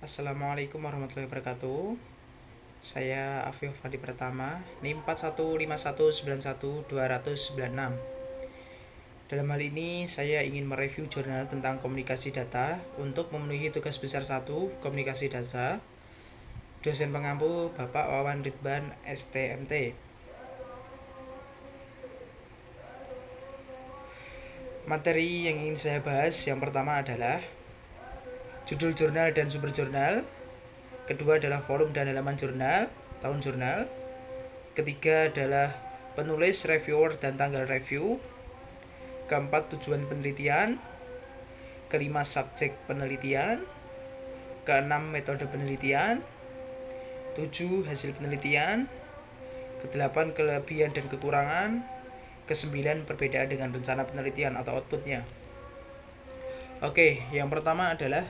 Assalamualaikum warahmatullahi wabarakatuh. Saya Afif Fadi Pratama, NIM 4151912096. Dalam hal ini saya ingin mereview jurnal tentang komunikasi data untuk memenuhi tugas besar 1 komunikasi data. Dosen pengampu Bapak Wawan Ridban STMT. Materi yang ingin saya bahas yang pertama adalah judul jurnal dan sumber jurnal. Kedua adalah volume dan halaman jurnal, tahun jurnal. Ketiga adalah penulis, reviewer, dan tanggal review. Keempat, tujuan penelitian. Kelima, subjek penelitian. Keenam, metode penelitian. 7, hasil penelitian. Kedelapan, kelebihan dan kekurangan. Kesembilan, perbedaan dengan rencana penelitian atau outputnya. Oke, yang pertama adalah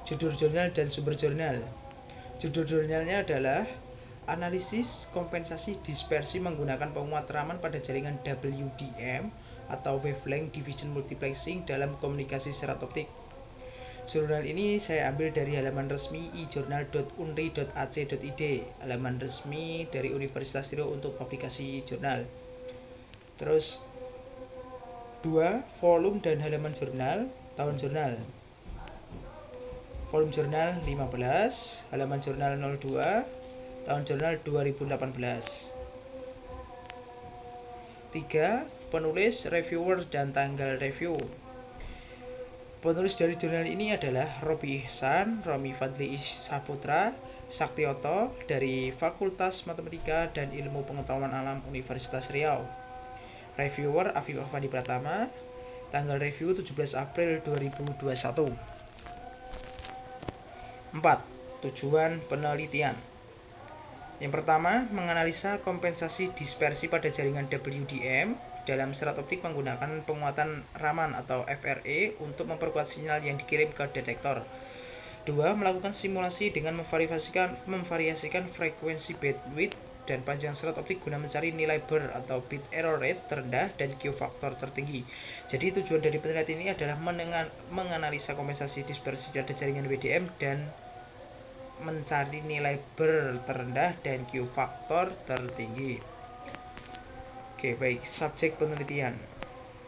judul jurnal dan sumber jurnal. Judul jurnalnya adalah analisis kompensasi dispersi menggunakan penguat raman pada jaringan WDM atau wavelength division multiplexing dalam komunikasi serat optik. Jurnal ini saya ambil dari halaman resmi ijournal.unri.ac.id, halaman resmi dari Universitas Riau untuk publikasi jurnal. Terus 2, volume dan halaman jurnal, tahun jurnal. Volume jurnal 15, halaman jurnal 02, tahun jurnal 2018. 3, penulis, reviewer, dan tanggal review. Penulis dari jurnal ini adalah Robi Ihsan, Romi Fadli Saputra, Saktioto dari Fakultas Matematika dan Ilmu Pengetahuan Alam Universitas Riau. Reviewer Afif Fadi Pratama, tanggal review 17 April 2021. 4. Tujuan penelitian. Yang pertama, menganalisa kompensasi dispersi pada jaringan WDM dalam serat optik menggunakan penguatan Raman atau FRE untuk memperkuat sinyal yang dikirim ke detektor. 2. Melakukan simulasi dengan memvariasikan frekuensi bandwidth dan panjang serat optik guna mencari nilai BER atau bit error rate terendah dan Q faktor tertinggi. Jadi tujuan dari penelitian ini adalah menganalisa kompensasi dispersi pada jaringan WDM dan mencari nilai BER terendah dan Q faktor tertinggi. Oke, baik. Subjek penelitian.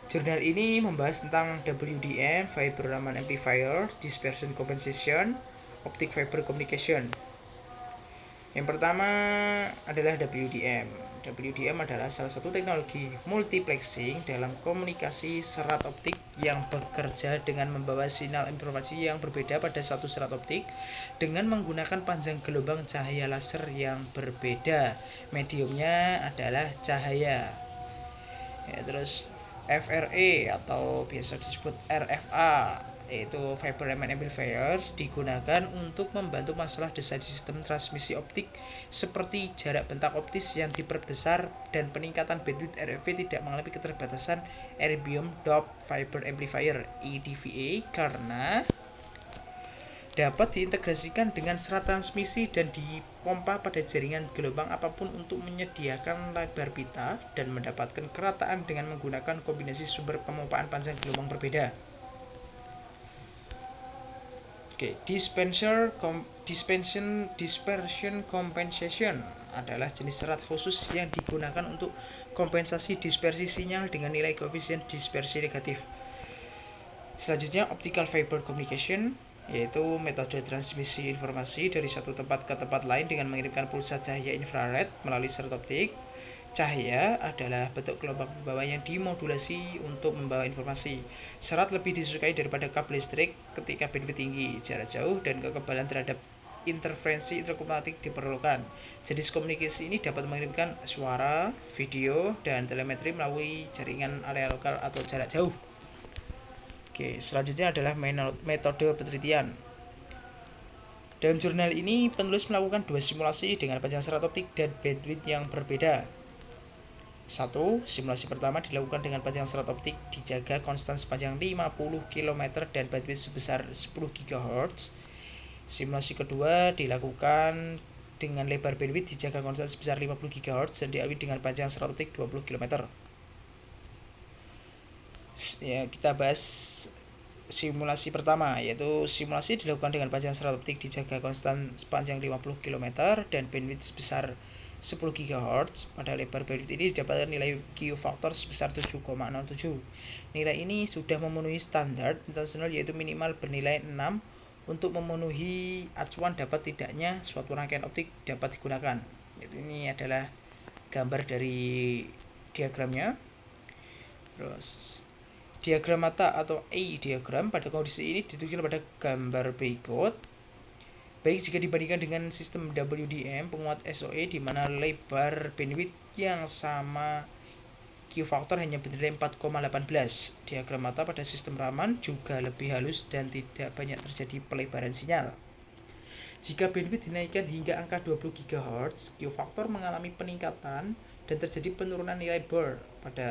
Jurnal ini membahas tentang WDM, Fiber Raman Amplifier, Dispersion Compensation, Optic Fiber Communication. Yang pertama adalah WDM. WDM adalah salah satu teknologi multiplexing dalam komunikasi serat optik yang bekerja dengan membawa sinyal informasi yang berbeda pada satu serat optik dengan menggunakan panjang gelombang cahaya laser yang berbeda. Mediumnya adalah cahaya. Ya, terus FRE atau biasa disebut RFA, yaitu Fiber Raman Amplifier, digunakan untuk membantu masalah desain sistem transmisi optik seperti jarak bentak optis yang diperbesar dan peningkatan bandwidth RF tidak mengalami keterbatasan Erbium Doped Fiber Amplifier EDVA karena dapat diintegrasikan dengan serat transmisi dan dipompa pada jaringan gelombang apapun untuk menyediakan lebar pita dan mendapatkan kerataan dengan menggunakan kombinasi sumber pemompaan panjang gelombang berbeda. Oke, dispersion compensation adalah jenis serat khusus yang digunakan untuk kompensasi dispersi sinyal dengan nilai koefisien dispersi negatif. Selanjutnya, optical fiber communication, yaitu metode transmisi informasi dari satu tempat ke tempat lain dengan mengirimkan pulsa cahaya infrared melalui serat optik. Cahaya adalah bentuk gelombang pembawa yang dimodulasi untuk membawa informasi. Serat lebih disukai daripada kabel listrik ketika bandwidth tinggi, jarak jauh, dan kekebalan terhadap interferensi elektromagnetik diperlukan. Jenis komunikasi ini dapat mengirimkan suara, video, dan telemetri melalui jaringan area lokal atau jarak jauh. Oke, selanjutnya adalah metode penelitian. Dalam jurnal ini, penulis melakukan 2 simulasi dengan panjang serat optik dan bandwidth yang berbeda. 1. Simulasi pertama dilakukan dengan panjang serat optik dijaga konstan sepanjang 50 km dan bandwidth sebesar 10 GHz. Simulasi kedua dilakukan dengan lebar bandwidth dijaga konstan sebesar 50 GHz dan diawali dengan panjang serat optik 20 km. Ya, kita bahas simulasi pertama, yaitu simulasi dilakukan dengan panjang serat optik dijaga konstan sepanjang 50 km dan bandwidth sebesar 10 GHz. Pada lebar bandwidth ini didapatkan nilai Q faktor sebesar 7,07. Nilai ini sudah memenuhi standar internasional, yaitu minimal bernilai 6 untuk memenuhi acuan dapat tidaknya suatu rangkaian optik dapat digunakan. Ini adalah gambar dari diagramnya. Terus diagram mata atau A diagram pada kondisi ini ditunjukkan pada gambar berikut. Baik jika dibandingkan dengan sistem WDM penguat SOE di mana lebar bandwidth yang sama Q faktor hanya bernilai 4,18. Diagram mata pada sistem Raman juga lebih halus dan tidak banyak terjadi pelebaran sinyal. Jika bandwidth dinaikkan hingga angka 20 GHz, Q faktor mengalami peningkatan dan terjadi penurunan nilai BER. Pada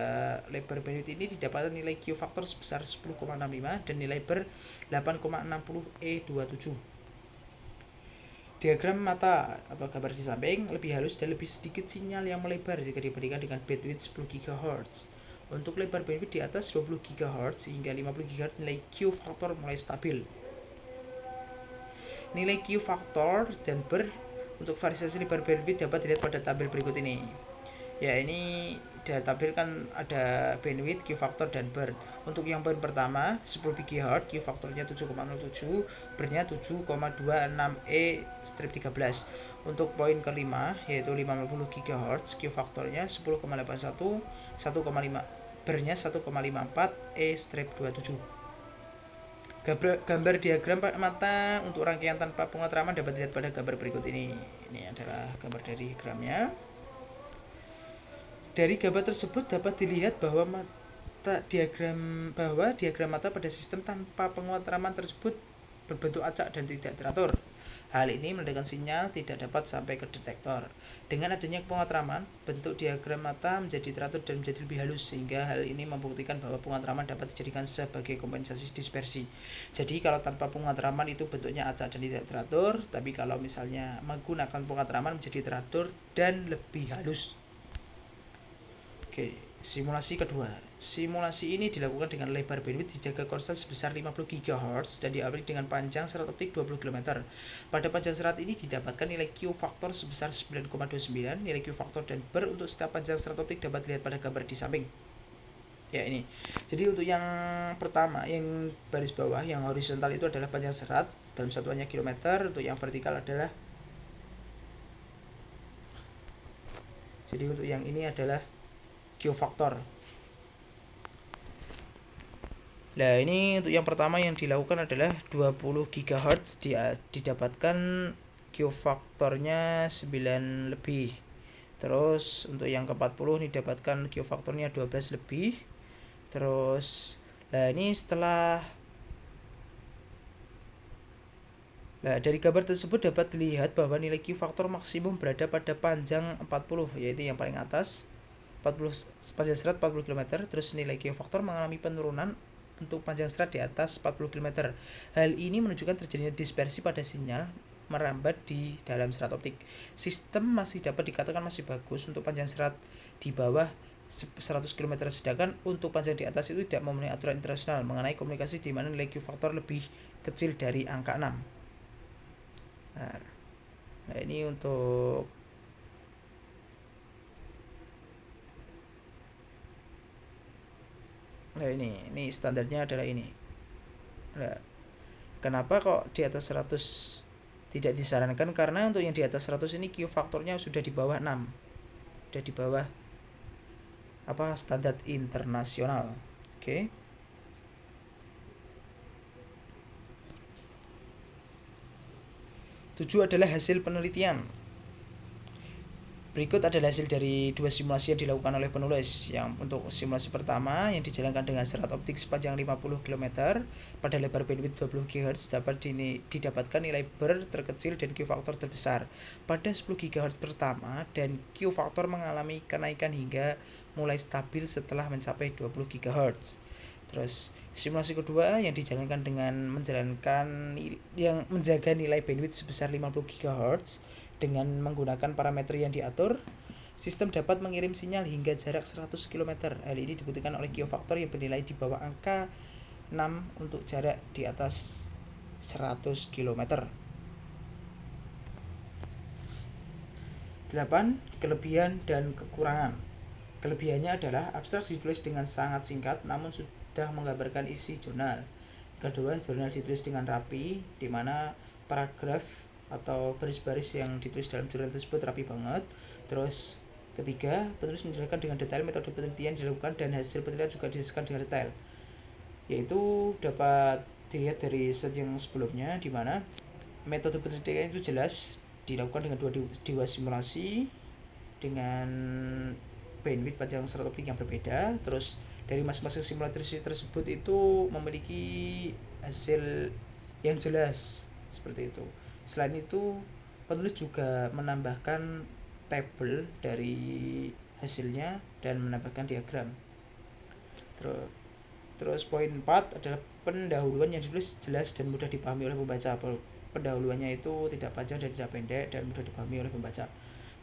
lebar bandwidth ini didapatkan nilai Q faktor sebesar 10,65 dan nilai BER 8,60 E27. Diagram mata atau gambar di samping lebih halus dan lebih sedikit sinyal yang melebar jika dibandingkan dengan bandwidth 10 GHz. Untuk lebar bandwidth di atas 20 GHz hingga 50 GHz, nilai Q faktor mulai stabil. Nilai Q faktor dan BER untuk variasi lebar bandwidth dapat dilihat pada tabel berikut ini. Ya, ini ditampilkan ada bandwidth, Q faktor dan BER. Untuk yang poin pertama 10 GHz, Q faktornya 7,07, BER-nya 7,26E-13. Untuk poin kelima yaitu 50 GHz, Q faktornya 10,81, 1,5, BER-nya 1,54E-27. Gambar diagram mata untuk rangkaian tanpa penguat Raman dapat dilihat pada gambar berikut ini. Ini adalah gambar dari diagramnya. Dari gambar tersebut dapat dilihat bahwa diagram mata pada sistem tanpa penguat Raman tersebut berbentuk acak dan tidak teratur. Hal ini menandakan sinyal tidak dapat sampai ke detektor. Dengan adanya penguat Raman, bentuk diagram mata menjadi teratur dan menjadi lebih halus, sehingga hal ini membuktikan bahwa penguat Raman dapat dijadikan sebagai kompensasi dispersi. Jadi kalau tanpa penguat Raman itu bentuknya acak dan tidak teratur, tapi kalau misalnya menggunakan penguat Raman menjadi teratur dan lebih halus. Oke, simulasi kedua. Simulasi ini dilakukan dengan lebar bandwidth dijaga konstan sebesar 50 GHz dan diawali dengan panjang serat optik 20 km. Pada panjang serat ini didapatkan nilai Q faktor sebesar 9,29. Nilai Q faktor dan BER untuk setiap panjang serat optik dapat dilihat pada gambar di samping. Ya, ini. Jadi untuk yang pertama, yang baris bawah, yang horizontal itu adalah panjang serat dalam satuannya kilometer. Untuk yang vertikal adalah, jadi untuk yang ini adalah Q faktor. Nah, ini untuk yang pertama yang dilakukan adalah 20 GHz didapatkan Q faktornya 9 lebih. Terus untuk yang ke-40 ini didapatkan Q faktornya 12 lebih. Terus ini setelah dari gambar tersebut dapat dilihat bahwa nilai Q faktor maksimum berada pada panjang 40, yaitu yang paling atas. 40 panjang serat 40 km. Terus nilai Q faktor mengalami penurunan untuk panjang serat di atas 40 km. Hal ini menunjukkan terjadinya dispersi pada sinyal merambat di dalam serat optik. Sistem masih dapat dikatakan masih bagus untuk panjang serat di bawah 100 km, sedangkan untuk panjang di atas itu tidak memenuhi aturan internasional mengenai komunikasi di mana nilai Q faktor lebih kecil dari angka 6. Nah, ini untuk ini standarnya adalah ini. Nah, kenapa kok di atas 100 tidak disarankan? Karena untuk yang di atas 100 ini Q faktornya sudah di bawah 6. Sudah di bawah standar internasional. Oke. Tujuh adalah hasil penelitian. Berikut adalah hasil dari dua simulasi yang dilakukan oleh penulis. Yang untuk simulasi pertama yang dijalankan dengan serat optik sepanjang 50 km pada lebar bandwidth 20 GHz dapat didapatkan nilai BER terkecil dan Q faktor terbesar. Pada 10 GHz pertama dan Q faktor mengalami kenaikan hingga mulai stabil setelah mencapai 20 GHz. Terus simulasi kedua yang dijalankan dengan menjaga nilai bandwidth sebesar 50 GHz dengan menggunakan parameter yang diatur, sistem dapat mengirim sinyal hingga jarak 100 km. Hal ini dibuktikan oleh Q faktor yang bernilai di bawah angka 6 untuk jarak di atas 100 km. 8. Kelebihan dan kekurangan. Kelebihannya adalah abstrak ditulis dengan sangat singkat namun sudah menggambarkan isi jurnal. Kedua, jurnal ditulis dengan rapi, di mana paragraf atau baris-baris yang ditulis dalam jurnal tersebut rapi banget. Terus ketiga, penulis menjelaskan dengan detail metode penelitian dilakukan dan hasil penelitian juga dijelaskan dengan detail, yaitu dapat dilihat dari slide yang sebelumnya, di mana metode penelitian itu jelas dilakukan dengan dua simulasi dengan bandwidth panjang serat optik yang berbeda. Terus dari masing-masing simulasi tersebut itu memiliki hasil yang jelas seperti itu. Selain itu, penulis juga menambahkan tabel dari hasilnya dan menambahkan diagram. Terus poin 4 adalah pendahuluan yang ditulis jelas dan mudah dipahami oleh pembaca. Pendahuluannya itu tidak panjang dan tidak pendek dan mudah dipahami oleh pembaca.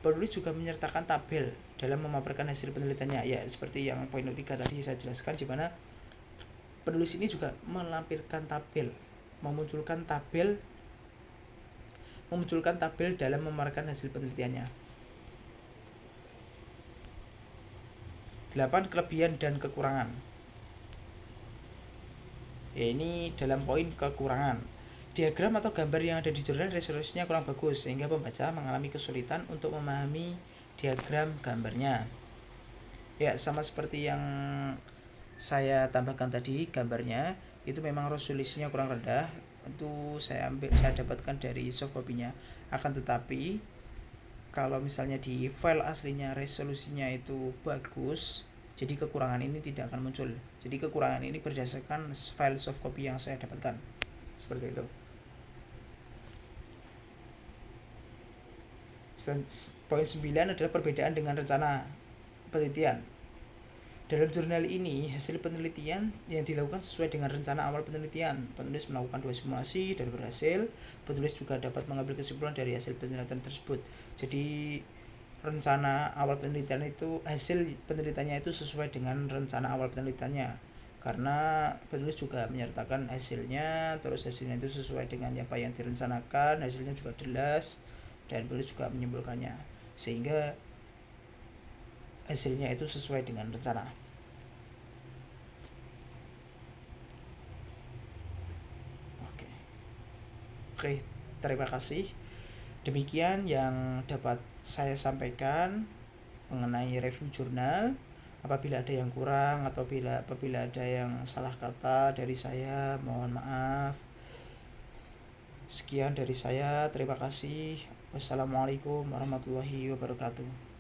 Penulis juga menyertakan tabel dalam memaparkan hasil penelitiannya, ya seperti yang poin 3 tadi saya jelaskan, di mana penulis ini juga melampirkan tabel, memunculkan tabel dalam memaparkan hasil penelitiannya. 8. Kelebihan dan kekurangan. Ya, ini dalam poin kekurangan. Diagram atau gambar yang ada di jurnal resolusinya kurang bagus sehingga pembaca mengalami kesulitan untuk memahami diagram gambarnya. Ya, sama seperti yang saya tambahkan tadi, gambarnya itu memang resolusinya kurang rendah. Itu saya dapatkan dari soft copy-nya. Akan tetapi kalau misalnya di file aslinya resolusinya itu bagus, jadi kekurangan ini tidak akan muncul. Jadi kekurangan ini berdasarkan file soft copy yang saya dapatkan. Seperti itu. Poin 9 adalah perbedaan dengan rencana penelitian. Dalam jurnal ini, hasil penelitian yang dilakukan sesuai dengan rencana awal penelitian. Penulis melakukan 2 simulasi dan berhasil. Penulis juga dapat mengambil kesimpulan dari hasil penelitian tersebut. Jadi rencana awal penelitian itu, hasil penelitiannya itu sesuai dengan rencana awal penelitiannya, karena penulis juga menyertakan hasilnya. Terus hasilnya itu sesuai dengan apa yang direncanakan, hasilnya juga jelas, dan penulis juga menyimpulkannya sehingga hasilnya itu sesuai dengan rencana. Oke, terima kasih. Demikian yang dapat saya sampaikan mengenai review jurnal. Apabila ada yang kurang atau apabila ada yang salah kata dari saya, mohon maaf. Sekian dari saya, terima kasih. Wassalamualaikum warahmatullahi wabarakatuh.